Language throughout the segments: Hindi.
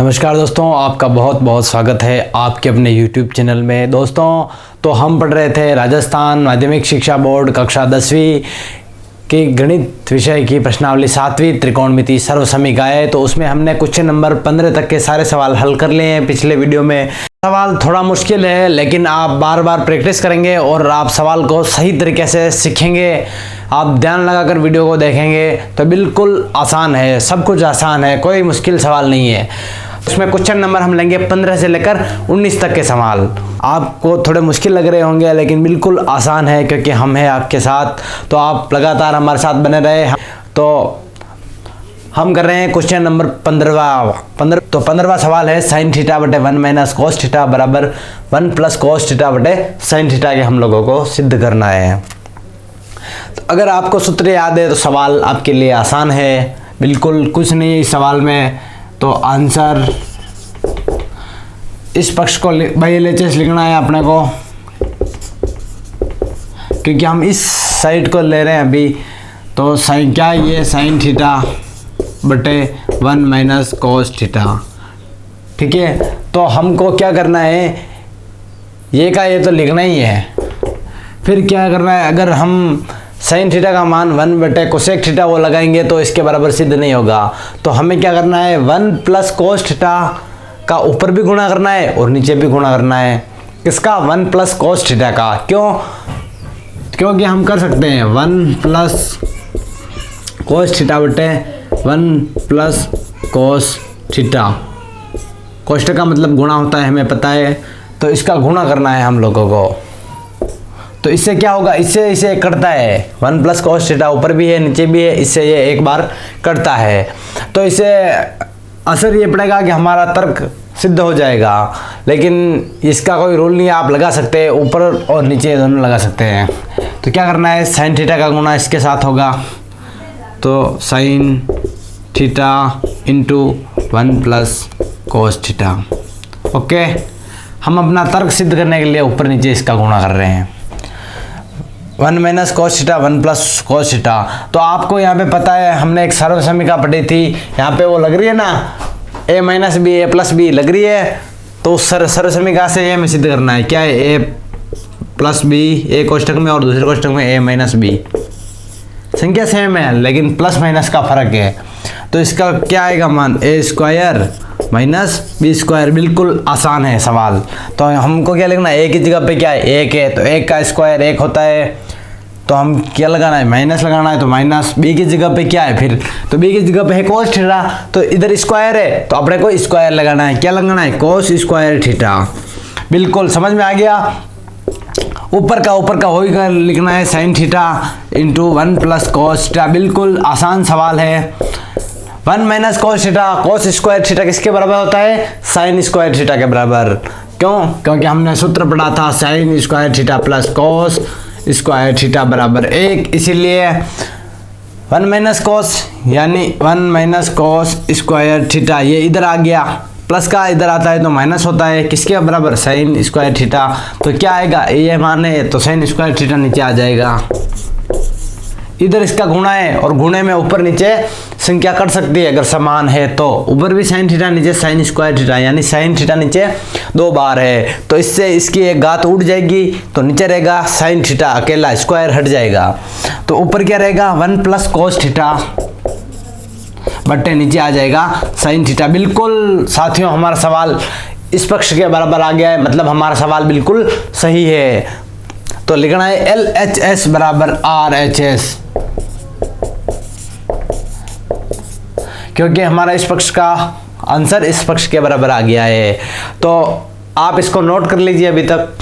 नमस्कार दोस्तों, आपका बहुत बहुत स्वागत है आपके अपने YouTube चैनल में। दोस्तों, तो हम पढ़ रहे थे राजस्थान माध्यमिक शिक्षा बोर्ड कक्षा 10वीं की गणित विषय की प्रश्नावली 7वीं त्रिकोणमिति सर्वसमीकाएँ। तो उसमें हमने क्वेश्चन नंबर 15 तक के सारे सवाल हल कर लिए हैं पिछले वीडियो में। सवाल थोड़ा मुश्किल है, लेकिन आप बार बार प्रैक्टिस करेंगे और आप सवाल को सही तरीके से सीखेंगे। आप ध्यान लगाकर वीडियो को देखेंगे तो बिल्कुल आसान है, सब कुछ आसान है, कोई मुश्किल सवाल नहीं है। उसमें क्वेश्चन नंबर हम लेंगे 15 से लेकर 19 तक के सवाल। आपको थोड़े मुश्किल लग रहे होंगे, लेकिन बिल्कुल आसान है क्योंकि हम हैं आपके साथ। तो आप लगातार हमारे साथ बने रहे। तो हम कर रहे हैं क्वेश्चन नंबर 15। तो 15वां सवाल है साइन थीटा बटे 1 माइनस कोस थीटा बराबर 1 प्लस कोस थीटा बटे साइन थीटा के हम लोगों को सिद्ध करना है। तो अगर आपको सूत्र याद है तो सवाल आपके लिए आसान है, बिल्कुल कुछ नहीं है इस सवाल में। तो आंसर इस पक्ष को बाई LHS लिखना है अपने को, क्योंकि हम इस साइड को ले रहे हैं अभी। तो साइन क्या है, ये साइन थीटा बटे 1 माइनस कोस थीटा, ठीक है। तो हमको क्या करना है, ये का ये तो लिखना ही है। फिर क्या करना है, अगर हम साइन थीटा का मान 1 बटे कोसेक थीटा वो लगाएंगे तो इसके बराबर सिद्ध नहीं होगा। तो हमें क्या करना है, 1 प्लस कोस थीटा का ऊपर भी गुणा करना है और नीचे भी गुणा करना है। किसका, 1 प्लस कोस थीटा का। क्यों, क्योंकि हम कर सकते हैं 1 प्लस कोस थीटा बटे 1 plus cos theta. Cos theta का मतलब गुणा होता है, हमें पता है। तो इसका गुणा करना है हम लोगों को। तो इससे क्या होगा, इससे इसे कटता है। 1 प्लस कोस थीटा ऊपर भी है नीचे भी है, इससे ये एक बार कटता है। तो इससे असर ये पड़ेगा कि हमारा तर्क सिद्ध हो जाएगा। लेकिन इसका कोई रूल नहीं है, आप लगा सकते हैं, ऊपर और नीचे दोनों लगा सकते हैं। तो क्या करना है, साइन थीटा का गुणा इसके साथ होगा। तो sine theta into 1 plus cos theta. Okay, हम अपना तर्क सिद्ध करने के लिए ऊपर नीचे इसका गुणा कर रहे हैं। 1 minus cos theta 1 plus cos theta. तो आपको यहाँ पे पता है, हमने एक सर्वसमीका पढ़ी थी, यहाँ पे वो लग रही है ना, a minus B A plus B लग रही है। तो उस सर्वसमीका से ये हमें सिद्ध करना है। क्या है, a प्लस बी, एक कोष्ठक में और दूसरे कोष्ठक में a माइनस बी। संख्या सेम है लेकिन प्लस माइनस का फर्क है। तो इसका क्या आएगा मान, a square minus B square. बिल्कुल आसान है सवाल। तो हमको क्या लिखना है, a की जगह पे क्या है, 1 है, तो 1 का स्क्वायर 1 होता है। तो हम क्या लगाना है, माइनस लगाना है। तो माइनस b की जगह पे क्या है फिर, तो b की जगह पे है कोस थीटा। तो इधर स्क्वायर है तो अपने को स्क्वायर लगाना है। क्या लगाना है, कोस स्क्वायर थीटा। बिल्कुल समझ में आ गया। ऊपर का वही का लिखना है, sine theta into 1 plus cos theta. बिल्कुल आसान सवाल है। 1 minus cos theta, cos square theta किसके बराबर होता है, साइन स्क्वायर थीटा के बराबर। क्यों, क्योंकि हमने सूत्र पढ़ा था sign square theta plus cos square theta बराबर 1। इसीलिए 1 माइनस कोस यानी 1 माइनस कोस स्क्वायर थीटा, ये इधर आ गया, प्लस का इधर आता है तो माइनस होता है, किसके बराबर, साइन स्क्वायर थीटा। तो क्या आएगा, ये मान है तो साइन स्क्वायर थीटा नीचे आ जाएगा। इधर इसका गुणा है और गुणे में ऊपर नीचे संख्या कट सकती है अगर समान है तो। ऊपर भी साइन थीटा नीचे साइन स्क्वायर थीटा, यानी साइन थीटा नीचे 2 बार है। तो इससे इसकी एक घात उड़ जाएगी तो नीचे रहेगा साइन थीटा अकेला, स्क्वायर हट जाएगा। तो ऊपर क्या रहेगा, 1 प्लस कोस थीटा बट्टे नीचे आ जाएगा साइन थीटा। बिल्कुल साथियों, हमारा सवाल इस पक्ष के बराबर आ गया है, मतलब हमारा सवाल बिल्कुल सही है। तो लिखना है LHS बराबर RHS, क्योंकि हमारा इस पक्ष का आंसर इस पक्ष के बराबर आ गया है। तो आप इसको नोट कर लीजिए अभी तक।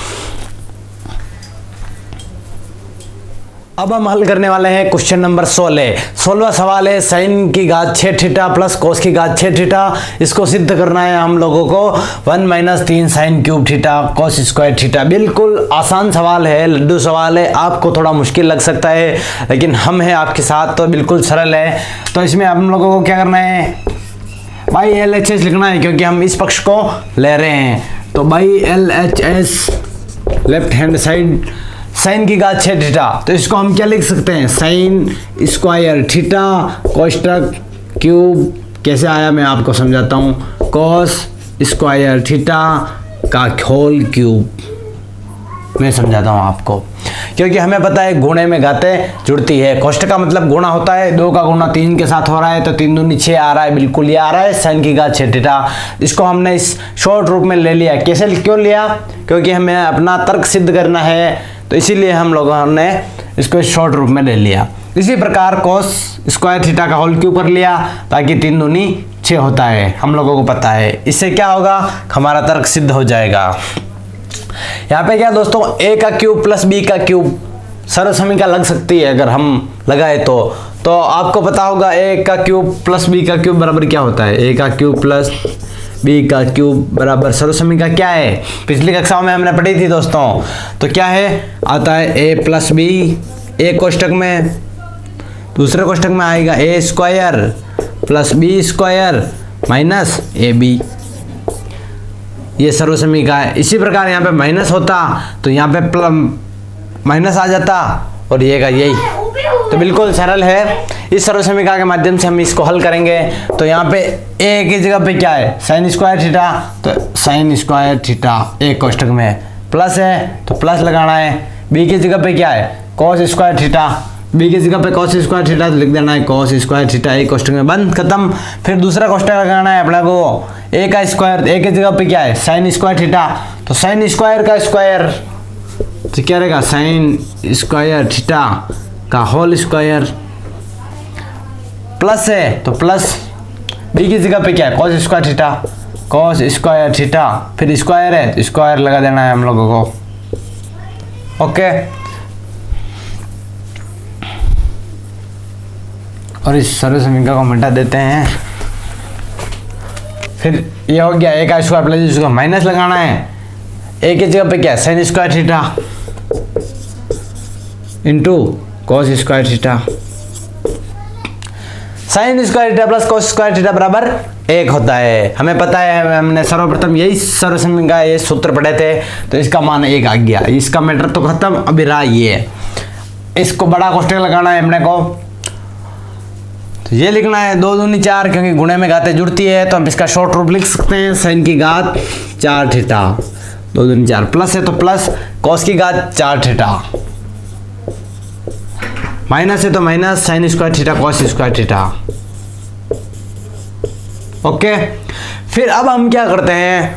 अब हम हल करने वाले हैं क्वेश्चन नंबर 16वां सवाल है साइन की घात 6 थीटा प्लस कोस की घात 6 थीटा। इसको सिद्ध करना है हम लोगों को 1 minus 3 sine cube theta cos square theta. बिल्कुल आसान सवाल है, लड्डू सवाल है, आपको थोड़ा मुश्किल लग सकता है लेकिन हम हैं आपके साथ तो बिल्कुल सरल है। तो इसमें हम लोगों को क्या करना है, बाई LHS लिखना है क्योंकि हम इस पक्ष को ले रहे हैं। तो by LHS left hand side sine की घात 6 थीटा, तो इसको हम क्या लिख सकते हैं, साइन स्क्वायर थीटा कोष्टक क्यूब। कैसे आया मैं आपको समझाता हूँ। कॉस स्क्वायर थीटा का होल क्यूब। मैं समझाता हूँ आपको, क्योंकि हमें पता है गुणे में घातें जुड़ती है। कोष्ठक का मतलब गुणा होता है, 2 का गुणा 3 के साथ हो रहा है तो 3 दूनी 6 आ रहा है, बिल्कुल ये आ रहा है sin की घात 6 थीटा। इसको हमने इस शॉर्ट रूप में ले लिया। कैसे क्यों लिया? क्योंकि हमें अपना तर्क सिद्ध करना है, तो इसीलिए हम लोगों ने इसको शॉर्ट रूप में ले लिया। इसी प्रकार cos स्क्वायर थीटा का होल क्यूब कर लिया, ताकि 3 दूनी 6 होता है, हम लोगों को पता है। इससे क्या होगा, हमारा तर्क सिद्ध हो जाएगा। यहाँ पे क्या दोस्तों, a का क्यूब प्लस b का क्यूब सर्वसमीका लग सकती है अगर हम लगाए तो आपको पता होगा a का क्यूब प्लस b का क्यूब बराबर क्या होता है। a का क्यूब प्लस b का क्यूब बराबर सर्वसमीका क्या है, पिछली कक्षा में हमने पढ़ी थी दोस्तों। तो क्या है, आता है a प्लस b, एक कोष्ठक में, दूसरे कोष्ठक में आएगा a square plus b square minus ab, ये सर्वसमीका है। इसी प्रकार यहाँ पे माइनस होता तो यहाँ पे माइनस आ जाता और ये का यही, तो बिल्कुल सरल है। इस सर्वसमीका के माध्यम से हम इसको हल करेंगे। तो यहाँ पे a की जगह पे क्या है, साइन स्क्वायर थीटा, तो साइन स्क्वायर थीटा एक कोष्ठक में, प्लस है तो प्लस लगाना है। b की जगह पे क्या है, कॉस स्क्वायर थीटा, b की जगह पे कॉस स्क्वायर थीटा तो लिख देना है कॉस स्क्वायर थीटा, एक कोष्ठक में बंद, खत्म। फिर दूसरा कोष्ठक लगाना है अपने को, a का स्क्वायर, a की जगह पे क्या है, साइन स्क्वायर थीटा, तो साइन स्क्वायर का स्क्वायर तो क्या रहेगा, साइन स्क्वायर थीटा का होल स्क्वायर, प्लस है तो प्लस, b की जगह पे क्या है, cos square theta, cos square theta, फिर स्क्वायर है तो स्क्वायर लगा देना है हम लोगों को। ओके, और इस सर्वसमीका को मिटा देते हैं। फिर ये हो गया a का स्क्वायर प्लस इसको माइनस लगाना है, a की जगह पे क्या है, sign square theta into cos square theta, sign square theta plus cos square theta बराबर 1 होता है। हमें पता है, हमने सर्वप्रथम यही सर्वसमीका ये सूत्र पढ़े थे, तो इसका मान 1 आ गया। इसका मैटर तो खत्म, अभी रहा ये, इसको बड़ा कोष्ठक लगाना है हमने को, तो ये लिखना है 2 दूनी 4, क्योंकि गुणे में घातें जुड़ती है तो हम इसका शॉर्ट रूप लिख सकते हैं, साइन की घात 4 थीटा, 2 दूनी 4, प्लस है तो प्लस कॉस की घात 4 थीटा, माइनस है तो minus sign square theta cos square theta. Okay, फिर अब हम क्या करते हैं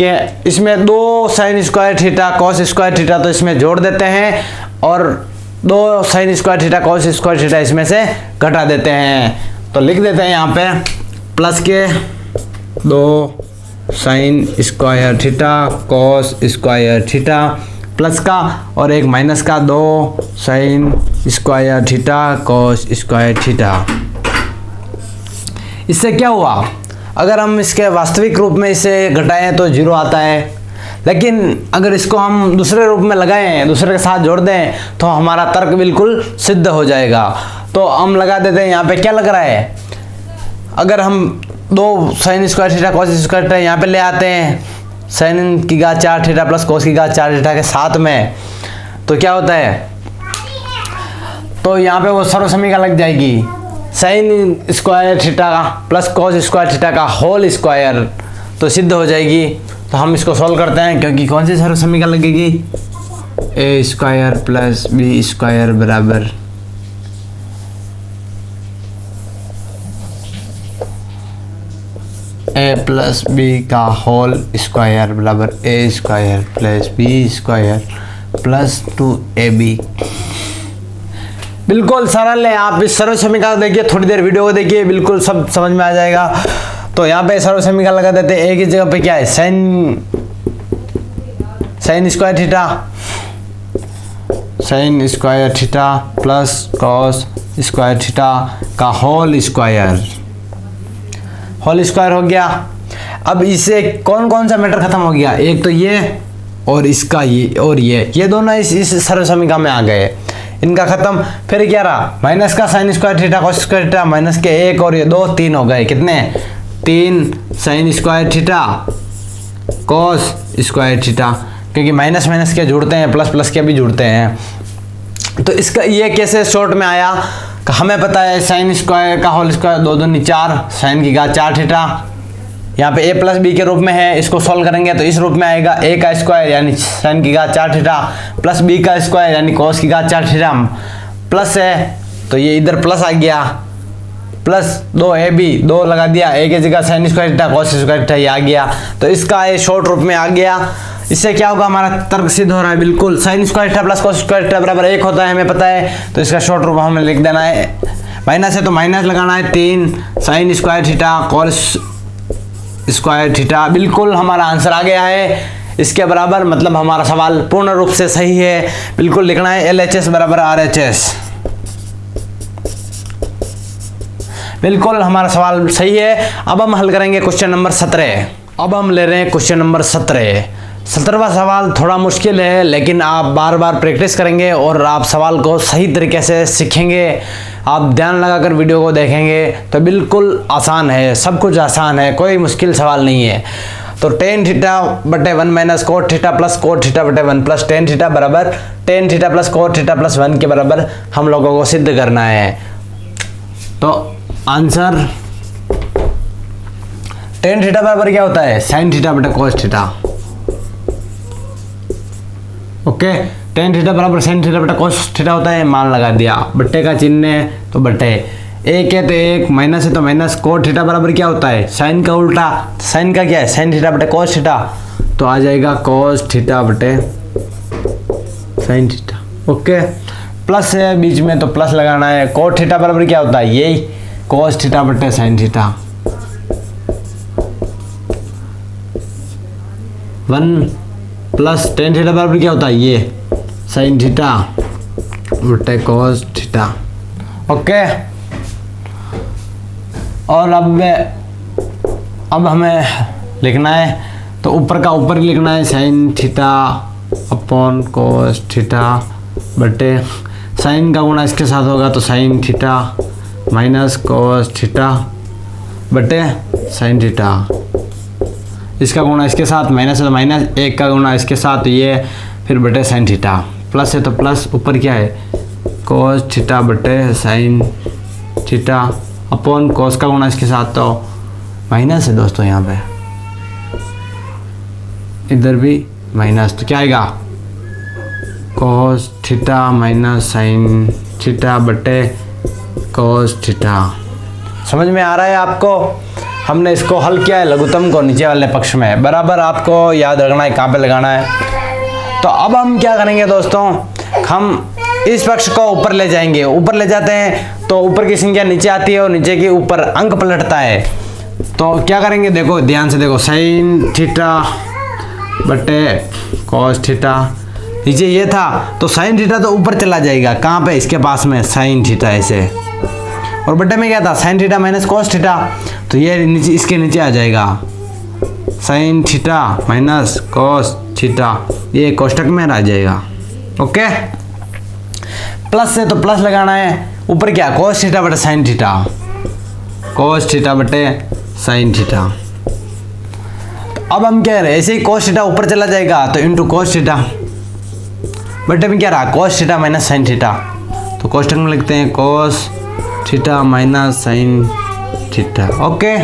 कि इसमें 2 sign square theta cos square theta तो इसमें जोड़ देते हैं, और 2 sign square theta cos square theta इसमें से घटा देते हैं। तो लिख देते हैं यहाँ पे प्लस के 2 sign square theta cos square theta, plus का और एक माइनस का 2 sign square theta cos square theta. इससे क्या हुआ, अगर हम इसके वास्तविक रूप में इसे घटाएं तो 0 आता है, लेकिन अगर इसको हम दूसरे रूप में लगाएं, दूसरे के साथ जोड़ दें, तो हमारा तर्क बिल्कुल सिद्ध हो जाएगा। तो हम लगा देते हैं, यहाँ पे क्या लग रहा है, अगर हम 2 sign square theta cos square theta यहाँ पे ले आते हैं, साइन की घात 4 थीटा प्लस कॉस की घात 4 थीटा के साथ में, तो क्या होता है, तो यहाँ पे वो सर्वसमीका लग जाएगी, sign square theta plus cos square theta का होल स्क्वायर, तो सिद्ध हो जाएगी। तो हम इसको सॉल्व करते हैं, क्योंकि कौन सी सर्वसमीका लगेगी, a square plus b square बराबर a प्लस b का होल स्क्वायर बराबर a square plus b square plus 2ab। बिल्कुल सरल है, आप इस सर्वसमीका को देखिए, थोड़ी देर वीडियो को देखिए, बिल्कुल सब समझ में आ जाएगा। तो यहाँ पे सर्वसमीका लगा देते हैं, a की जगह पे क्या है, sign square theta, sign square theta plus cos square theta का होल स्क्वायर हो गया। अब इससे कौन कौन सा मैटर खत्म हो गया, एक तो ये और इसका ये और ये दोनों इस सर्वसमीका में आ गए, इनका खत्म। फिर क्या रहा, माइनस का sign square theta cos square theta, minus के 1 और ये 2, 3 हो गए, कितने, 3 sign square theta cos square theta, क्योंकि माइनस माइनस के जुड़ते हैं, प्लस प्लस के भी जुड़ते हैं। तो इसका ये कैसे शॉर्ट में आया, हमें पता है साइन स्क्वायर का होल स्क्वायर 2 दूनी 4, साइन की घात 4 थीटा यहाँ पे a प्लस बी के रूप में है, इसको सॉल्व करेंगे तो इस रूप में आएगा a का स्क्वायर यानी साइन की घात 4 थीटा प्लस b का स्क्वायर यानी कॉस की घात 4 थीटा प्लस है तो ये इधर प्लस आ गया प्लस 2ab 2 लगा दिया, a की जगह sign square theta cos square theta ये आ गया। तो इसका ये शॉर्ट रूप में आ गया। इससे क्या होगा, हमारा तर्क सिद्ध हो रहा है बिल्कुल। Sign square theta plus cos square theta बराबर 1 होता है, हमें पता है। तो इसका शॉर्ट रूप हमें लिख देना है, माइनस है तो माइनस लगाना है 3 sign square theta cos square theta. बिल्कुल हमारा आंसर आ गया है इसके बराबर, मतलब हमारा सवाल पूर्ण रूप से सही है। बिल्कुल लिखना है LHS बराबर RHS। बिल्कुल हमारा सवाल सही है। अब हम हल करेंगे क्वेश्चन नंबर 17। अब हम ले रहे हैं क्वेश्चन नंबर 17। 17वां सवाल थोड़ा मुश्किल है, लेकिन आप बार बार प्रैक्टिस करेंगे और आप सवाल को सही तरीके से सीखेंगे, आप ध्यान लगाकर वीडियो को देखेंगे तो बिल्कुल आसान है, सब कुछ आसान है, कोई मुश्किल सवाल नहीं है। तो टेन थीटा बटे 1 minus cot theta plus cot theta बटे 1 प्लस टेन थीटा बराबर ten theta plus cot theta plus 1 के बराबर हम लोगों को सिद्ध करना है। तो आंसर टेन थीटा बराबर क्या होता है, साइन थीटा बटे cos theta. Okay, tan theta बराबर साइन थीटा बटे कोस थीटा होता है, मान लगा दिया, बट्टे का चिन्ह है तो बट्टे, एक है तो एक, माइनस है तो माइनस। कोट थीटा बराबर क्या होता है, साइन का उल्टा, साइन का क्या है, साइन थीटा बटे कोस थीटा, तो आ जाएगा कोस थीटा बटे साइन थीटा। ओके, प्लस है बीच में तो प्लस लगाना है। कोट थीटा बराबर क्या होता है, यही कोस थीटा बटे sine theta. 1 plus tan theta बराबर क्या होता है, ये साइन थीटा बटे कोस थीटा। ओके, और अब हमें लिखना है तो ऊपर का ऊपर ही लिखना है, साइन थीटा अपॉन कोस थीटा बटे साइन का गुणा इसके साथ होगा तो sine theta minus cos theta बटे साइन थीटा। इसका गुणा इसके साथ, माइनस है तो माइनस, एक का गुणा इसके साथ ये, फिर बटे साइन थीटा। प्लस है तो प्लस, ऊपर क्या है कोस थीटा बटे साइन थीटा अपॉन कोस का गुणा इसके साथ तो माइनस है दोस्तों, यहाँ पे इधर भी माइनस, तो क्या आएगा cos theta minus sine theta बटे कोस थीटा। समझ में आ रहा है आपको? हमने इसको हल किया है लघुत्तम को नीचे वाले पक्ष में, बराबर आपको याद रखना है कहाँ पे लगाना है। तो अब हम क्या करेंगे दोस्तों, हम इस पक्ष को ऊपर ले जाएंगे, ऊपर ले जाते हैं तो ऊपर की संख्या नीचे आती है और नीचे के ऊपर अंक पलटता है। तो क्या करेंगे, देखो ध्यान से देखो, साइन थीटा बटे कॉस थीटा, नीचे ये था तो साइन थीटा तो ऊपर चला जाएगा, कहाँ पे, इसके पास में साइन थीटा ऐसे, और बटे में क्या था sine theta minus cos theta, तो ये नीचे इसके नीचे आ जाएगा sine theta minus cos theta, ये कोष्टक में आ जाएगा। ओके, प्लस है तो प्लस लगाना है, ऊपर क्या कॉस थीटा बटे साइन थीटा, कॉस थीटा बटे साइन थीटा। तो अब हम कह रहे हैं ऐसे ही कॉस थीटा ऊपर चला जाएगा तो इंटू कॉस थीटा, बटे में क्या रहा cos theta minus sine theta, तो कोष्टक में लिखते हैं cos theta minus sine theta. Okay,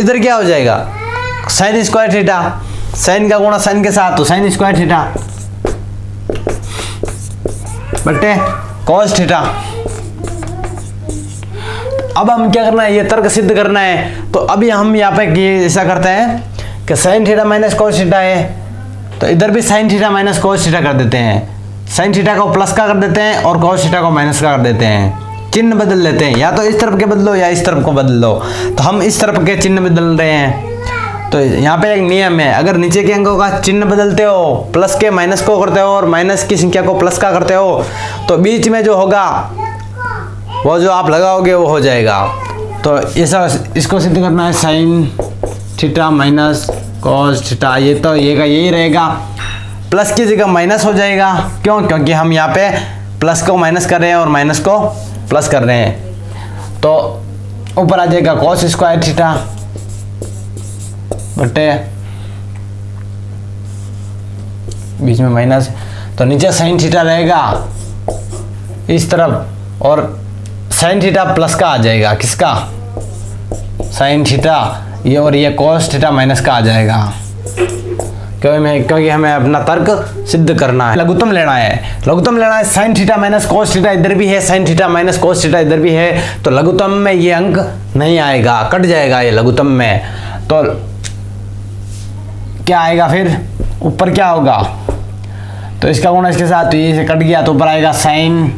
इधर क्या हो जाएगा साइन स्क्वायर थीटा, साइन का गुणा साइन के साथ तो साइन स्क्वायर थीटा बटे कॉस थीटा। अब हम क्या करना है, ये तर्क सिद्ध करना है। तो अभी हम यहाँ पे ऐसा करते हैं कि sine theta minus cos theta है तो इधर भी sine theta minus cos theta कर देते हैं, साइन थीटा को प्लस का कर देते हैं और कॉस थीटा को माइनस का कर देते हैं, चिन्ह बदल लेते हैं, या तो इस तरफ के बदलो या इस तरफ को बदल दो। तो हम इस तरफ के चिन्ह बदल रहे हैं। तो यहाँ पे एक नियम है, अगर नीचे के अंकों का चिन्ह बदलते हो, प्लस के माइनस को करते हो और माइनस की संख्या को प्लस का करते हो, तो बीच में जो होगा वो जो आप लगाओगे वो हो जाएगा। तो ऐसा इसको सिद्ध करना है, sine theta minus cos theta, ये तो ये का यही रहेगा, प्लस की जगह माइनस हो जाएगा। क्यों? क्योंकि हम यहाँ पे प्लस को माइनस कर रहे हैं और माइनस को प्लस कर रहे हैं। तो ऊपर आ जाएगा कॉस स्क्वायर थीटा बटे बीच में माइनस, तो नीचे साइन थीटा रहेगा इस तरफ और साइन थीटा प्लस का आ जाएगा, किसका, साइन थीटा, ये और ये cos थीटा माइनस का आ जाएगा, क्योंकि हमें अपना तर्क सिद्ध करना है, लघुत्तम लेना है। Sine theta minus cos theta इधर भी है, sine theta minus cos theta इधर भी है, तो लघुत्तम में ये अंक नहीं आएगा, कट जाएगा ये लघुत्तम में। तो क्या आएगा फिर, ऊपर क्या होगा, तो इसका गुणा इसके साथ, तो ये से कट गया, तो ऊपर आएगा साइन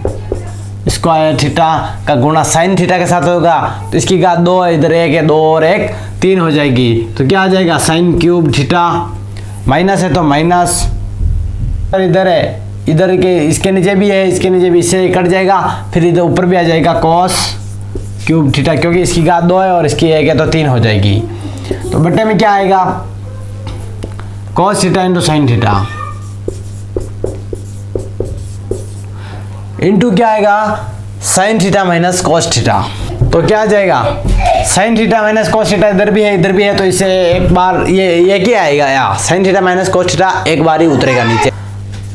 स्क्वायर थीटा का गुणा साइन थीटा के साथ होगा, तो इसकी घात 2 है, इधर 1 है, 2 और 1 3 हो जाएगी, तो क्या आ जाएगा साइन क्यूब थीटा, माइनस है तो माइनस, इधर है, इधर के इसके नीचे भी है, इसके नीचे भी, इससे कट जाएगा, फिर इधर ऊपर भी आ जाएगा कॉस क्यूब थीटा, क्योंकि इसकी घात 2 है और इसकी 1 है तो 3 हो जाएगी। तो बट्टे में क्या आएगा, cos theta into sine theta, into क्या आएगा, sine theta minus cos theta, तो क्या आ जाएगा sine theta minus cos theta, इधर भी है, तो इसे एक बार ये क्या आएगा यार, sine theta minus cos theta एक बार ही उतरेगा नीचे।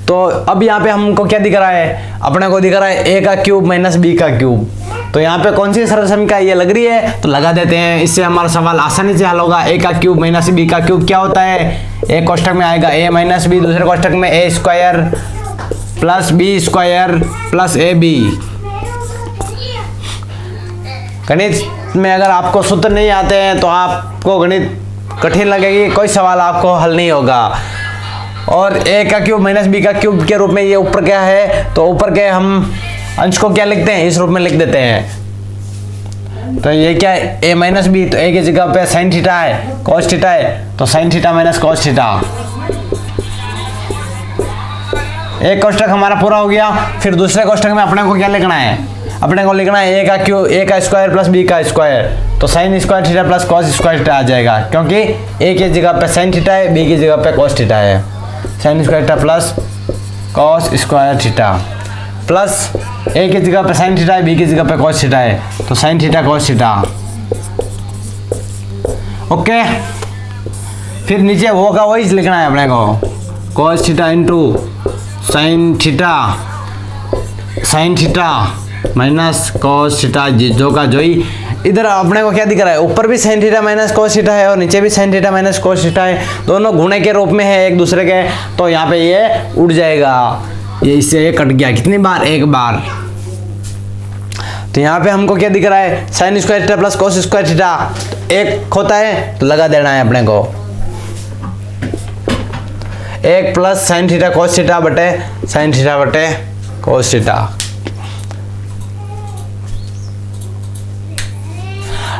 तो अब यहाँ पे हमको क्या दिख रहा है, अपने को दिख रहा है a का क्यूब माइनस b का क्यूब, तो यहाँ पे कौन सी सरल समीकरण ये लग रही है, तो लगा देते हैं, इससे हमारा सवाल आसानी से हल होगा। a का क्यूब माइनस b का क्यूब क्या होता है, एक कोष्ठक में आएगा a माइनस b, दूसरे कोष्ठक में a square plus b square plus ab। गणित में अगर आपको सूत्र नहीं आते हैं तो आपको गणित कठिन लगेगी, कोई सवाल आपको हल नहीं होगा। और a का क्यूब माइनस b का क्यूब के रूप में ये ऊपर क्या है, तो ऊपर के हम अंश को क्या लिखते हैं, इस रूप में लिख देते हैं। तो ये क्या है, a माइनस b, तो a की जगह पे साइन थीटा है, कॉस थीटा है, तो sine theta minus cos theta. एक कोष्ठक हमारा पूरा हो गया। फिर दूसरे कोष्ठक में अपने को क्या लिखना है, अपने को लिखना है a का क्यूब, a का स्क्वायर प्लस b का स्क्वायर, तो sine square theta plus cos square theta आ जाएगा, क्योंकि a की जगह पे साइन थीटा है, b की जगह पे कॉस थीटा है। Sign square theta plus cos square theta plus a की जगह पे साइन थीटा है, b की जगह पे कॉस थीटा है, तो sine theta cos theta. Okay, फिर नीचे वो का वही लिखना है अपने को, cos theta into sine theta minus cos theta, जो का जो ही। इधर अपने को क्या दिख रहा है, ऊपर भी sine theta minus cos theta है और नीचे भी sine theta minus cos theta है, दोनों गुणे के रूप में है एक दूसरे के, तो यहाँ पे ये उड़ जाएगा, ये इससे ये कट गया, कितनी बार, एक बार। तो यहाँ पे हमको क्या दिख रहा है, sign square theta plus cos square theta, तो एक होता है तो लगा देना है अपने को, एक plus sine theta cos theta बटे साइन थीटा बटे कॉस थीटा।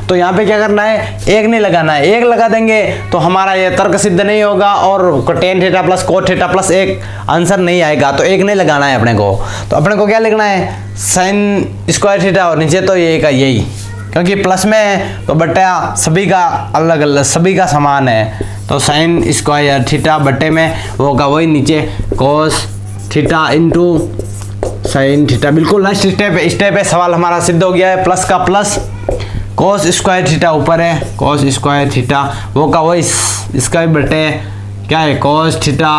तो यहाँ पे क्या करना है, एक नहीं लगाना है, एक लगा देंगे तो हमारा ये तर्क सिद्ध नहीं होगा और ten theta plus cot theta plus एक आंसर नहीं आएगा, तो एक नहीं लगाना है अपने को। तो अपने को क्या लिखना है, साइन स्क्वायर थीटा और नीचे तो ये का यही, क्योंकि प्लस में है तो बट्टा सभी का अलग अलग, सभी का समान है, तो साइन स्क्वायर थीटा बट्टे में वो का वही, नीचे कोस थीटा इंटू साइन थीटा। बिल्कुल लास्ट स्टेप है, सवाल हमारा सिद्ध हो गया है, प्लस का प्लस, कोस स्क्वायर थीटा ऊपर है, कोस स्क्वायर थीटा वो का वही, इसका भी बटे क्या है, कोस theta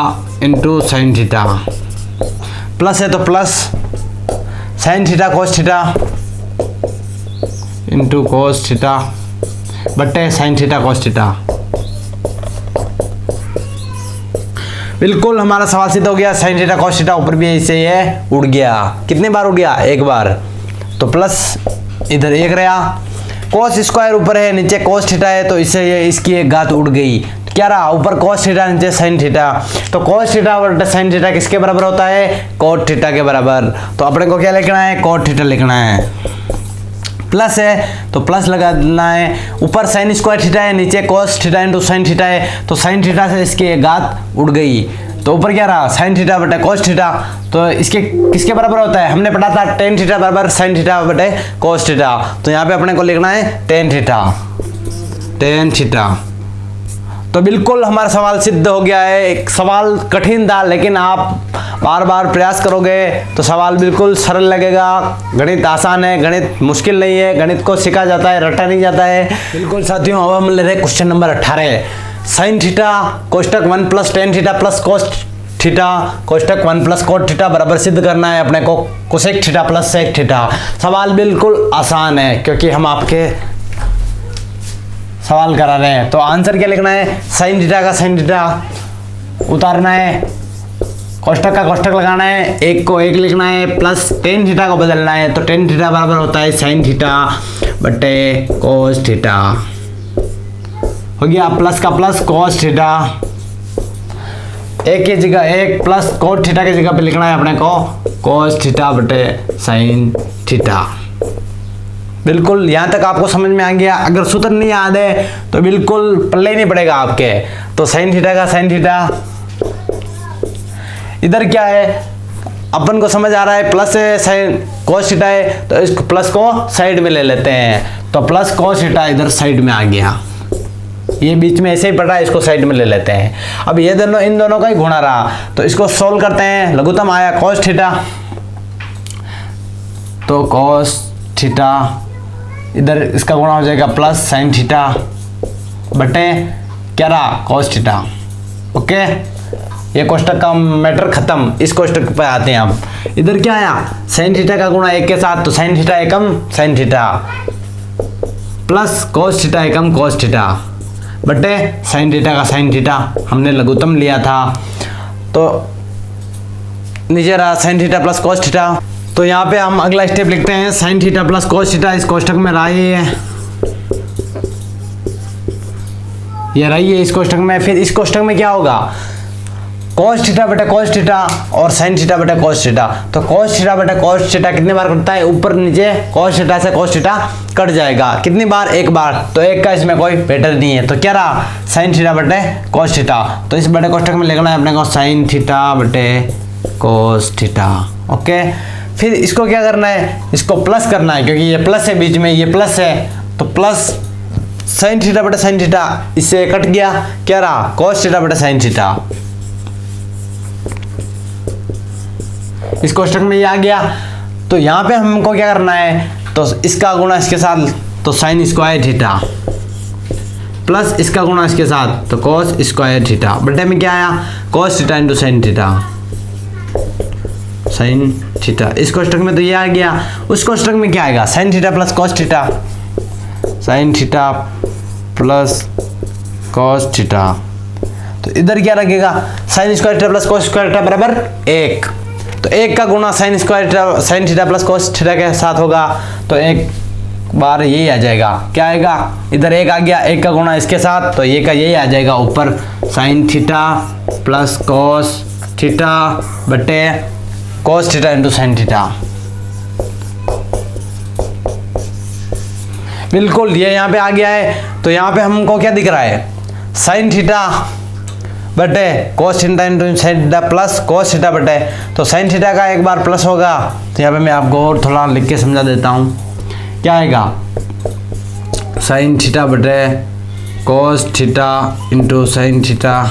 into sine theta, plus है तो plus sine theta cos theta into cos theta बटे साइन थीटा कोस थीटा। बिल्कुल हमारा सवाल सिद्ध हो गया, साइन थीटा कोस थीटा ऊपर भी इससे ये उड़ गया, कितने बार उड़ गया, एक बार, तो प्लस इधर एक रहा, कोस स्क्वायर ऊपर है नीचे कोस थीटा है, तो इससे ये इसकी एक घात उड़ गई, तो क्या रहा, ऊपर कोस थीटा नीचे साइन थीटा, तो कोस थीटा और साइन थीटा किसके बराबर होता है, कोट थीटा के बराबर। तो अपने को क्या लिखना है, कोट थीटा लिखना है, प्लस है तो प्लस लगा देना है, ऊपर साइन स्क्वायर थीटा है नीचे कोस थीटा इंटू साइन थीटा है, तो साइन थीटा से इसकी एक घात उड़ गई, तो ऊपर क्या रहा, साइन थीटा बटे कोस थीटा, तो इसके किसके बराबर होता है, हमने पढ़ा था टेन थीटा बराबर साइन थीटा बटे कोस थीटा, तो यहाँ पे अपने को लिखना है टेन थीटा। तो बिल्कुल हमारा सवाल सिद्ध हो गया है। एक सवाल कठिन था, लेकिन आप बार बार प्रयास करोगे तो सवाल बिल्कुल सरल लगेगा। गणित आसान है, गणित मुश्किल नहीं है, गणित को सीखा जाता है, रटा नहीं जाता है। बिल्कुल साथियों, अब हम ले रहे क्वेश्चन नंबर 18, साइन थीटा कोष्टक 1 plus tan theta plus cos theta कोष्टक 1 प्लस कोट थीटा बराबर सिद्ध करना है अपने को cosec theta plus sec theta. सवाल बिल्कुल आसान है, क्योंकि हम आपके सवाल करा रहे हैं। तो आंसर क्या लिखना है, साइन थीटा का साइन थीटा उतारना है, कोष्टक का कोष्टक लगाना है, एक को एक लिखना है, प्लस टेन थीटा को बदलना है। तो टेन थीटा बराबर होता है साइन थीटा बटे कोस थीटा, हो गया प्लस का प्लस कोस थीटा, एक की जगह एक प्लस कोस थीटा की जगह पे लिखना है अपने को कोस थीटा बटे साइन थीटा। बिल्कुल यहाँ तक आपको समझ में आ गया। अगर सूत्र नहीं याद है तो बिल्कुल पल्ले ही नहीं पड़ेगा आपके। तो साइन थीटा का साइन थीटा, इधर क्या है अपन को समझ आ रहा है, प्लस है साइन कोस थीटा है, तो इस प्लस को साइड में ले लेते हैं। तो प्लस कोस थीटा इधर साइड में आ गया, ये बीच में ऐसे ही पड़ रहा है, इसको साइड में ले लेते हैं। अब ये दोनों इन दोनों का ही गुणा रहा, तो इसको सोल्व करते हैं। लघुत्तम आया कोस थीटा, तो कोस थीटा इधर इसका गुणा हो जाएगा प्लस साइन थीटा बटे क्या रहा कोस थीटा। ओके, ये कोष्टक का मैटर खत्म। इस कोष्टक पे आते हैं अब। इधर क्या आया, साइन थीटा का गुणा एक के साथ, तो साइन थीटा एकम sign theta plus cos theta एकम कोस थीटा बटे साइन थीटा का साइन थीटा। हमने लघुत्तम लिया था, तो नीचे रहा sign theta plus cos theta. तो यहाँ पे हम अगला स्टेप लिखते हैं, sign theta plus cos theta इस कोष्टक में रहा ये रही है इस कोष्टक में। फिर इस कोष्टक में क्या होगा, कोस थीटा बटे कोस थीटा और साइन थीटा बटे कोस थीटा। तो कोस थीटा बटे कोस थीटा कितने बार कटता है, ऊपर नीचे कोस थीटा से कोस थीटा कट जाएगा। कितनी बार, एक बार। तो एक का इसमें कोई पैटर्न नहीं है। तो क्या रहा, साइन थीटा बटे कोस थीटा। तो इस बड़े कोष्टक में लिखना है अपने को साइन थीटा बटे कोस थीटा। ओके, फिर इसको क्या करना है, इसको प्लस करना है, क्योंकि ये प्लस है बीच में, ये प्लस है। तो प्लस साइन थीटा बटे साइन थीटा, इससे कट गया, क्या रहा कोस थीटा बटे साइन थीटा। इस कोष्टक में ये आ गया। तो यहाँ पे हमको क्या करना है, तो इसका गुणा इसके साथ, तो साइन स्क्वायर थीटा प्लस इसका गुणा इसके साथ, तो कोस स्क्वायर थीटा बटे में क्या आया, कोस theta into sine theta sine theta. इस कोष्टक में तो ये आ गया। उस कोष्टक में क्या आएगा, sign theta plus cos theta, sign theta plus cos theta. तो इधर क्या लगेगा, sign square theta plus cos square theta बराबर एक। तो एक का गुणा sign square theta sine theta plus cos theta के साथ होगा, तो एक बार यही आ जाएगा। क्या आएगा, इधर एक आ गया, एक का गुणा इसके साथ, तो ये का यही आ जाएगा ऊपर, sine theta plus cos theta बटे cos theta into sine theta. बिल्कुल ये यहाँ पे आ गया है। तो यहाँ पे हमको क्या दिख रहा है, साइन थीटा बटे cos theta into sine theta plus cos theta बटे, तो साइन थीटा का एक बार प्लस होगा। तो यहाँ पे मैं आपको और थोड़ा लिख के समझा देता हूँ। क्या आएगा, साइन थीटा बटे cos theta into sine theta,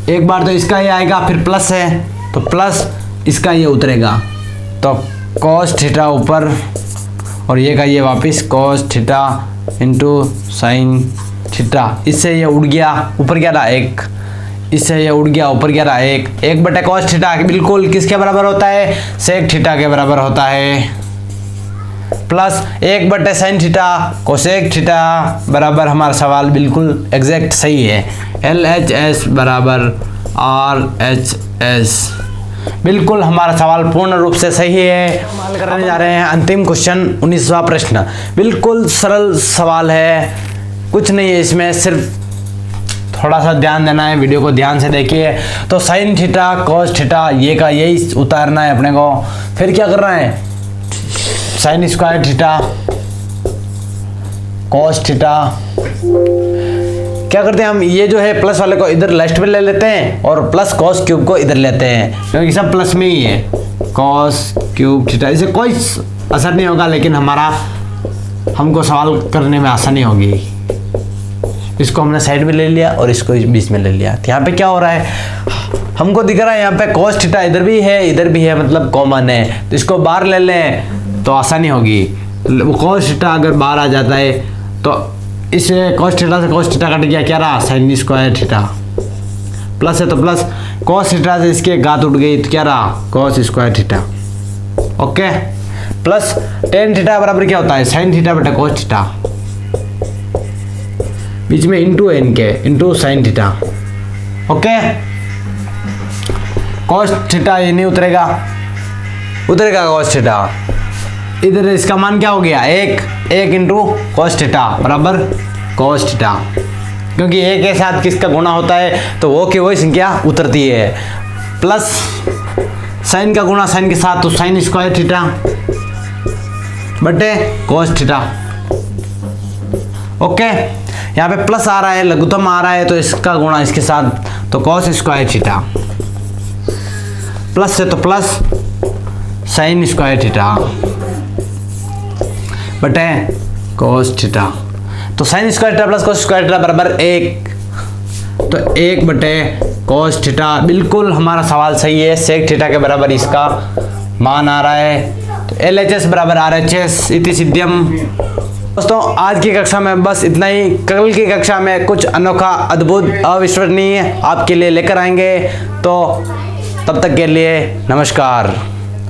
एक बार तो इसका ये आएगा, फिर प्लस है तो प्लस इसका ये उतरेगा, तो कोस थीटा ऊपर और ये का ये वापस कोस थीटा इंटू साइन थीटा। इससे ये उड़ गया, ऊपर क्या रहा एक, इससे ये उड़ गया, ऊपर क्या रहा एक। एक बटे कोस थीटा बिल्कुल किसके बराबर होता है, सेक थीटा के बराबर होता है, प्लस एक बटे साइन थीटा कोसेक थीटा बराबर, हमारा सवाल बिल्कुल एग्जैक्ट सही है। LHS बराबर RHS, बिल्कुल हमारा सवाल पूर्ण रूप से सही है। हम हल करने जा रहे हैं अंतिम क्वेश्चन 19वां प्रश्न। बिल्कुल सरल सवाल है, कुछ नहीं है इसमें, सिर्फ थोड़ा सा ध्यान देना है, वीडियो को ध्यान से देखिए। तो साइन थीटा कोस थीटा ये का यही उतारना है अपने को। फिर क्या करना है, sign square theta cos theta, क्या करते हैं हम, ये जो है प्लस वाले को इधर लास्ट में ले लेते हैं और प्लस कॉस क्यूब को इधर लेते हैं, क्योंकि सब प्लस में ही है। कॉस क्यूब थीटा, इसे कोई असर नहीं होगा, लेकिन हमको सवाल करने में आसानी होगी। इसको हमने साइड में ले लिया और इसको बीच में ले लिया। तो यहाँ पे क्या हो रहा है, हमको दिख रहा है यहाँ पे कॉस थीटा इधर भी है इधर भी है, मतलब कॉमन है। तो इसको बाहर ले लें तो आसानी होगी। कॉस थीटा अगर बाहर आ जाता है तो इसे कॉस थीटा से कॉस थीटा कट गया, क्या रहा साइन स्क्वायर थीटा, प्लस है तो प्लस कॉस थीटा से इसके घात उठ गई तो क्या रहा cos square theta. Okay, plus tan theta बराबर क्या होता है साइन थीटा बटा कॉस थीटा। बीच में इंटू एन के into sine theta. Okay, cos theta ये नहीं उतरेगा, उतरेगा कॉस थीटा। इधर इसका मान क्या हो गया, एक इंटू कॉस थीटा बराबर कॉस थीटा, क्योंकि एक के साथ किसका गुणा होता है तो वो की वही संख्या उतरती है। प्लस साइन का गुणा साइन के साथ तो साइन स्क्वायर थीटा बटे कॉस थीटा। ओके, यहाँ पे प्लस आ रहा है, लघुत्तम आ रहा है, तो इसका गुणा इसके साथ तो कॉस स्क्वायर थीटा, प्लस से तो प्लस साइन स्क्वायर थीटा बटे कॉस थीटा। तो sine square theta plus cos square theta बराबर 1, तो 1 बटे कॉस थीटा। बिल्कुल हमारा सवाल सही है, सेक थीटा के बराबर इसका मान आ रहा है। तो LHS बराबर RHS इति सिद्ध्यम। दोस्तों आज की कक्षा में बस इतना ही। कल की कक्षा में कुछ अनोखा, अद्भुत, अविश्वसनीय आपके लिए लेकर आएंगे। तो तब तक के लिए नमस्कार।